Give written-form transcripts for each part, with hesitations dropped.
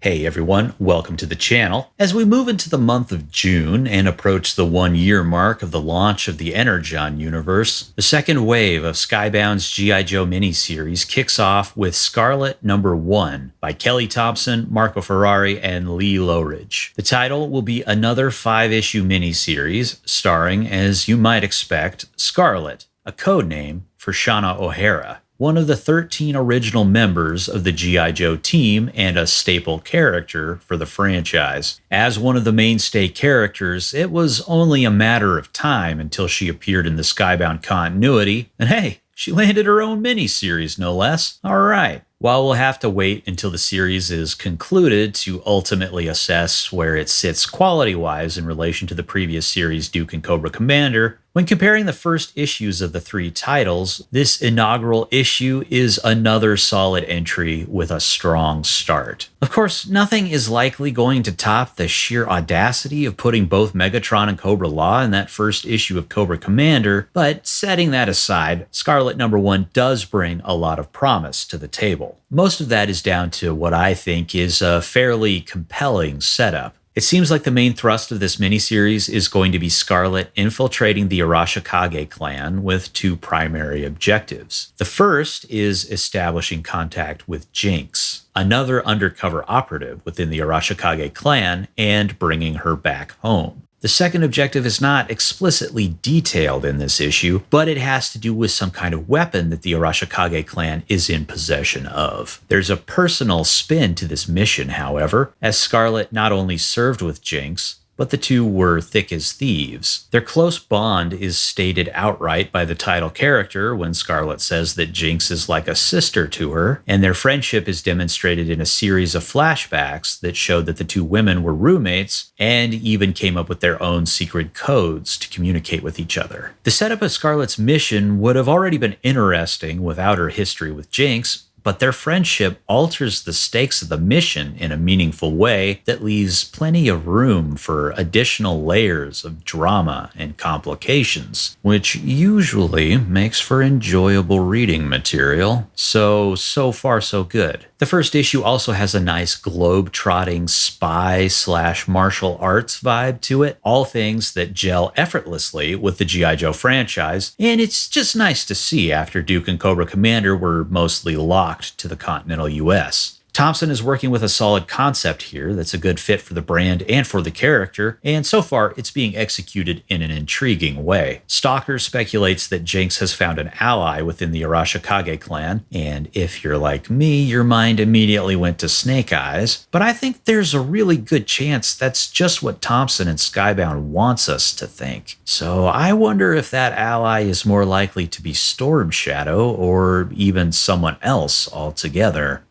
Hey everyone, welcome to the channel. As we move into the month of June and approach the 1-year mark of the launch of the Energon universe, the second wave of Skybound's G.I. Joe miniseries kicks off with Scarlett #1 by Kelly Thompson, Marco Ferrari, and Lee Loughridge. The title will be another 5-issue miniseries starring, as you might expect, Scarlett, a code name for Shauna O'Hara, one of the 13 original members of the G.I. Joe team and a staple character for the franchise. As one of the mainstay characters, it was only a matter of time until she appeared in the Skybound continuity, and hey, she landed her own miniseries, no less. All right. While we'll have to wait until the series is concluded to ultimately assess where it sits quality-wise in relation to the previous series Duke and Cobra Commander, when comparing the first issues of the 3 titles, this inaugural issue is another solid entry with a strong start. Of course, nothing is likely going to top the sheer audacity of putting both Megatron and cobra-la in that first issue of Cobra Commander, but setting that aside, Scarlett #1 does bring a lot of promise to the table. Most of that is down to what I think is a fairly compelling setup. It seems like the main thrust of this miniseries is going to be Scarlett infiltrating the Arashikage Clan with 2 primary objectives. The first is establishing contact with Jinx, another undercover operative within the Arashikage Clan, and bringing her back home. The second objective is not explicitly detailed in this issue, but it has to do with some kind of weapon that the Arashikage Clan is in possession of. There's a personal spin to this mission, however, as Scarlett not only served with Jinx, but the 2 were thick as thieves. Their close bond is stated outright by the title character when Scarlett says that Jinx is like a sister to her, and their friendship is demonstrated in a series of flashbacks that showed that the 2 women were roommates and even came up with their own secret codes to communicate with each other. The setup of Scarlett's mission would have already been interesting without her history with Jinx, but their friendship alters the stakes of the mission in a meaningful way that leaves plenty of room for additional layers of drama and complications, which usually makes for enjoyable reading material. So far so good. The first issue also has a nice globe-trotting spy/martial arts vibe to it, all things that gel effortlessly with the G.I. Joe franchise, and it's just nice to see after Duke and Cobra Commander were mostly locked to the continental US. Thompson is working with a solid concept here that's a good fit for the brand and for the character, and so far it's being executed in an intriguing way. Stalker speculates that Jinx has found an ally within the Arashikage Clan, and if you're like me, your mind immediately went to Snake Eyes, but I think there's a really good chance that's just what Thompson and Skybound wants us to think. So I wonder if that ally is more likely to be Storm Shadow or even someone else altogether.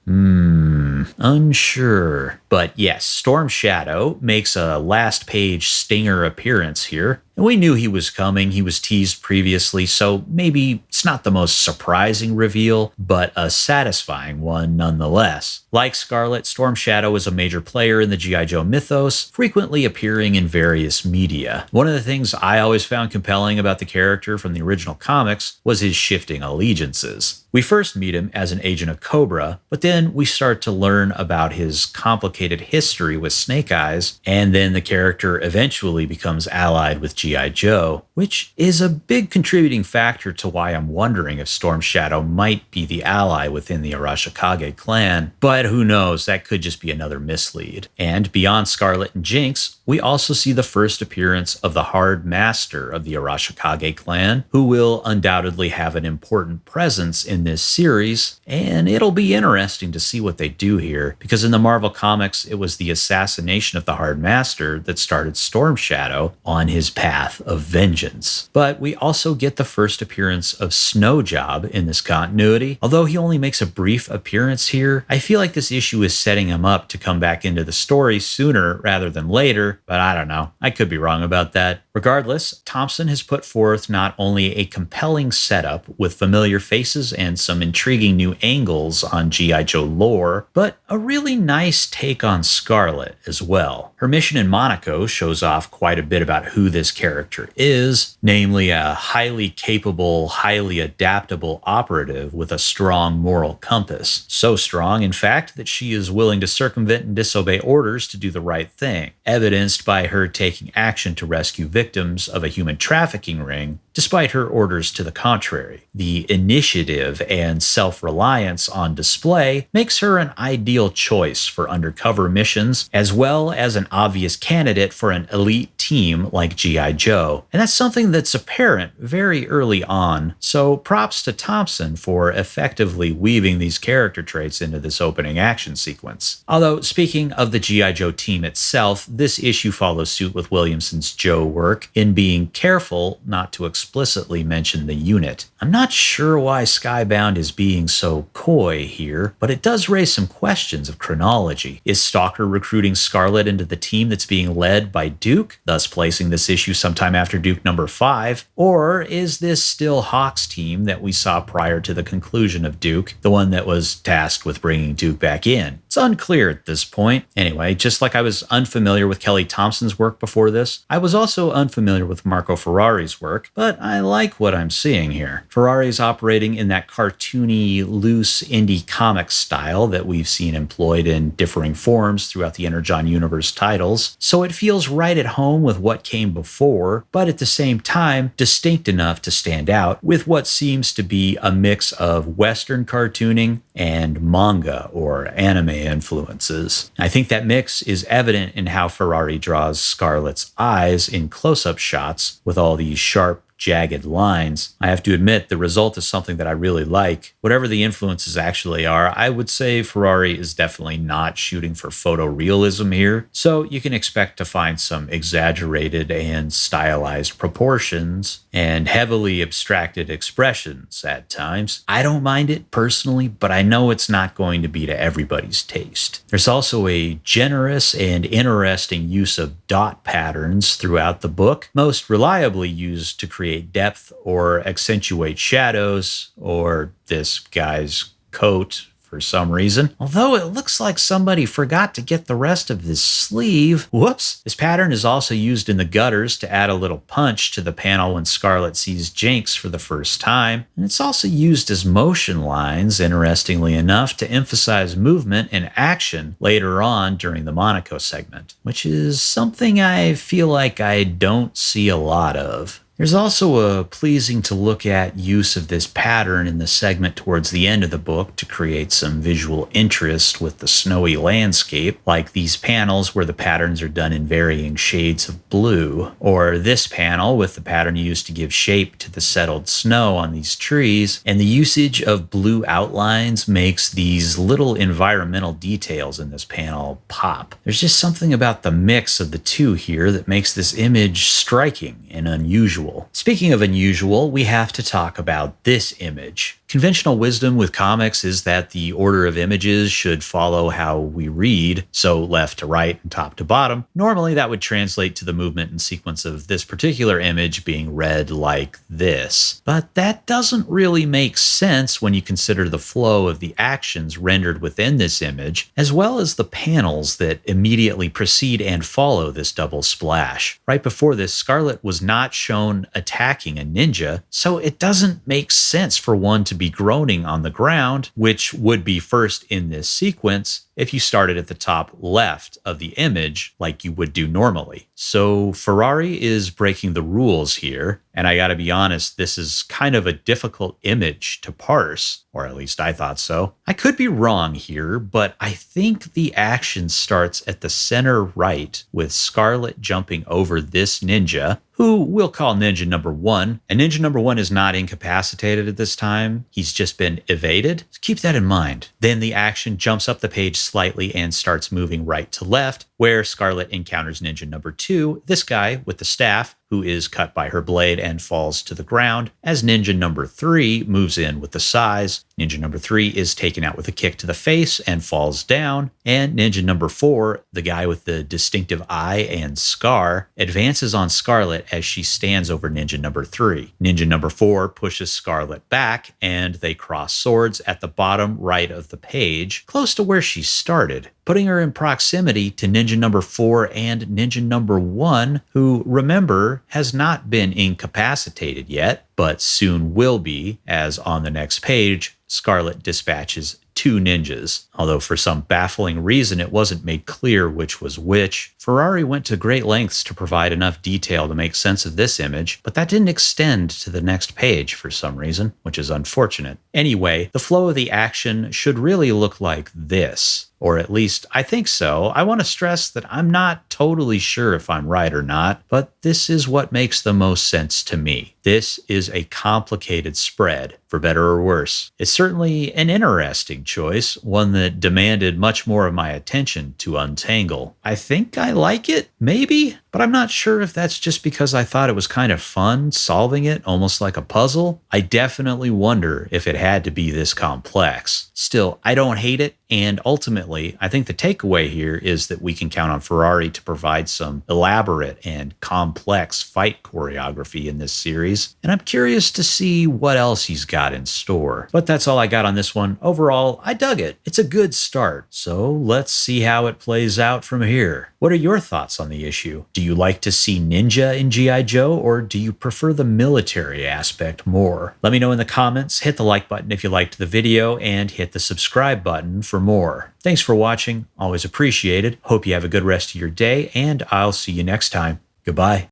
Unsure. But yes, Storm Shadow makes a last page stinger appearance here. And we knew he was coming, he was teased previously, so maybe it's not the most surprising reveal, but a satisfying one nonetheless. Like Scarlett, Storm Shadow is a major player in the G.I. Joe mythos, frequently appearing in various media. One of the things I always found compelling about the character from the original comics was his shifting allegiances. We first meet him as an agent of Cobra, but then we start to learn about his complicated history with Snake Eyes, and then the character eventually becomes allied with G.I. Joe, which is a big contributing factor to why I'm wondering if Storm Shadow might be the ally within the Arashikage Clan, but who knows, that could just be another mislead. And beyond Scarlett and Jinx, we also see the first appearance of the Hard Master of the Arashikage Clan, who will undoubtedly have an important presence in this series, and it'll be interesting to see what they do here, because in the Marvel Comics, it was the assassination of the Hard Master that started Storm Shadow on his path of vengeance. But we also get the first appearance of Snow Job in this continuity. Although he only makes a brief appearance here, I feel like this issue is setting him up to come back into the story sooner rather than later, but I don't know. I could be wrong about that. Regardless, Thompson has put forth not only a compelling setup with familiar faces and some intriguing new angles on G.I. Joe lore, but a really nice take on Scarlett as well. Her mission in Monaco shows off quite a bit about who this character character is, namely a highly capable, highly adaptable operative with a strong moral compass. So strong, in fact, that she is willing to circumvent and disobey orders to do the right thing, evidenced by her taking action to rescue victims of a human trafficking ring, despite her orders to the contrary. The initiative and self-reliance on display makes her an ideal choice for undercover missions, as well as an obvious candidate for an elite team like G.I. Joe. And that's something that's apparent very early on, so props to Thompson for effectively weaving these character traits into this opening action sequence. Although, speaking of the G.I. Joe team itself, this issue follows suit with Williamson's Joe work in being careful not to explicitly mention the unit. I'm not sure why Skybound is being so coy here, but it does raise some questions of chronology. Is Stalker recruiting Scarlett into the team that's being led by Duke, thus placing this issue sometime after Duke number 5? Or is this still Hawk's team that we saw prior to the conclusion of Duke, the one that was tasked with bringing Duke back in? It's unclear at this point. Anyway, just like I was unfamiliar with Kelly Thompson's work before this, I was also unfamiliar with Marco Ferrari's work, but I like what I'm seeing here. Ferrari's operating in that cartoony, loose indie comic style that we've seen employed in differing forms throughout the Energon universe titles, so it feels right at home with what came before, but at the same time distinct enough to stand out with what seems to be a mix of Western cartooning and manga or anime influences. I think that mix is evident in how Ferrari draws Scarlett's eyes in close-up shots with all these sharp, jagged lines. I have to admit, the result is something that I really like. Whatever the influences actually are, I would say Ferrari is definitely not shooting for photorealism here, so you can expect to find some exaggerated and stylized proportions and heavily abstracted expressions at times. I don't mind it personally, but I know it's not going to be to everybody's taste. There's also a generous and interesting use of dot patterns throughout the book, most reliably used to create depth or accentuate shadows or this guy's coat for some reason. Although it looks like somebody forgot to get the rest of his sleeve. Whoops! This pattern is also used in the gutters to add a little punch to the panel when Scarlett sees Jinx for the first time. And it's also used as motion lines, interestingly enough, to emphasize movement and action later on during the Monaco segment, which is something I feel like I don't see a lot of. There's also a pleasing to look at use of this pattern in the segment towards the end of the book to create some visual interest with the snowy landscape, like these panels where the patterns are done in varying shades of blue, or this panel with the pattern used to give shape to the settled snow on these trees, and the usage of blue outlines makes these little environmental details in this panel pop. There's just something about the mix of the two here that makes this image striking and unusual. Speaking of unusual, we have to talk about this image. Conventional wisdom with comics is that the order of images should follow how we read, so left to right and top to bottom. Normally that would translate to the movement and sequence of this particular image being read like this. But that doesn't really make sense when you consider the flow of the actions rendered within this image, as well as the panels that immediately precede and follow this double splash. Right before this, Scarlett was not shown attacking a ninja, so it doesn't make sense for one to be groaning on the ground, which would be first in this sequence if you started at the top left of the image like you would do normally. So Ferrari is breaking the rules here, and I gotta be honest, this is kind of a difficult image to parse, or at least I thought so. I could be wrong here, but I think the action starts at the center right with Scarlett jumping over this ninja, who we'll call Ninja Number 1. And Ninja Number 1 is not incapacitated at this time. He's just been evaded. So keep that in mind. Then the action jumps up the page slightly and starts moving right to left, where Scarlett encounters Ninja Number 2, this guy with the staff, who is cut by her blade and falls to the ground, as Ninja Number 3 moves in with the size. Ninja Number 3 is taken out with a kick to the face and falls down, and Ninja Number 4, the guy with the distinctive eye and scar, advances on Scarlett as she stands over Ninja Number 3. Ninja Number 4 pushes Scarlett back, and they cross swords at the bottom right of the page, close to where she started. putting her in proximity to Ninja number 4 and Ninja number 1, who, remember, has not been incapacitated yet, but soon will be, as on the next page, Scarlett dispatches 2 ninjas. Although for some baffling reason it wasn't made clear which was which, Ferrari went to great lengths to provide enough detail to make sense of this image, but that didn't extend to the next page for some reason, which is unfortunate. Anyway, the flow of the action should really look like this. Or at least I think so. I want to stress that I'm not totally sure if I'm right or not, but this is what makes the most sense to me. This is a complicated spread, for better or worse. It's certainly an interesting choice, one that demanded much more of my attention to untangle. I think I like it, maybe, but I'm not sure if that's just because I thought it was kind of fun solving it, almost like a puzzle. I definitely wonder if it had to be this complex. Still, I don't hate it, and ultimately, I think the takeaway here is that we can count on Ferrari to provide some elaborate and complex fight choreography in this series, and I'm curious to see what else he's got in store. But that's all I got on this one. Overall, I dug it. It's a good start, so let's see how it plays out from here. What are your thoughts on the issue? Do you like to see ninja in G.I. Joe, or do you prefer the military aspect more? Let me know in the comments, hit the like button if you liked the video, and hit the subscribe button for more. Thanks for watching, always appreciated. Hope you have a good rest of your day, and I'll see you next time. Goodbye.